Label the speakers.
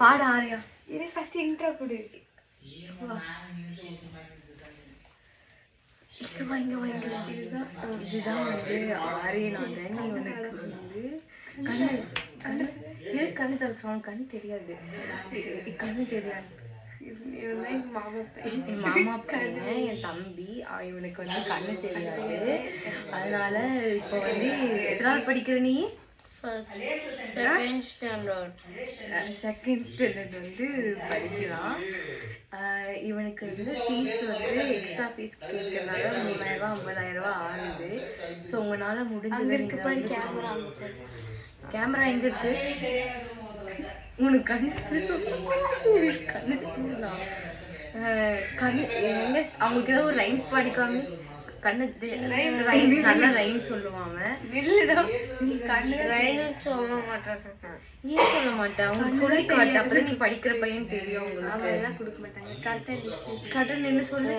Speaker 1: பாட ஆரியா
Speaker 2: இது first intro கொடு.
Speaker 1: இதுதான் வந்து ஆரியநாதன். இவனுக்கு வந்து கண்ணு தரணும். கண்ணு தெரியாது, கண்ணு தெரியாது.
Speaker 2: என் மாமா
Speaker 1: பையன் என் தம்பி. இவனுக்கு வந்து கண்ணு தெரியாது. அதனால இப்போ வந்து எத்தனாவது படிக்கிற நீ?
Speaker 2: செகண்ட் ஸ்டாண்டர்ட்
Speaker 1: வந்து படிக்கலாம். இவனுக்கு வந்து ஃபீஸ் வந்து எக்ஸ்ட்ரா ஃபீஸ் கேட்கறதுனால 3000 50,000 ஆகுது. ஸோ உங்களால் முடிஞ்சது கேமரா எங்கே இருக்கு? உனக்கு கண்ணு கண்ணு கண்ணு எங்க? அவங்களுக்கு ஏதோ ஒரு ரைம்ஸ் பாடிக்காங்க. கண்ணு ரைம்ஸ் நல்லா ரைம்ஸ் சொல்லுவாங்க.
Speaker 2: நீ கண்ணு ரைம்ஸ் சொல்ல மாட்டேன்.
Speaker 1: ஏன் சொல்ல மாட்டேன்? அவங்களுக்கு சொல்லி காட்டு. அப்பதான் நீ படிக்கிற பையன் தெரியும். உங்களுக்கு
Speaker 2: அவங்கெல்லாம் கொடுக்க மாட்டாங்க. கரெக்டாக
Speaker 1: கடன் என்ன சொல்லு.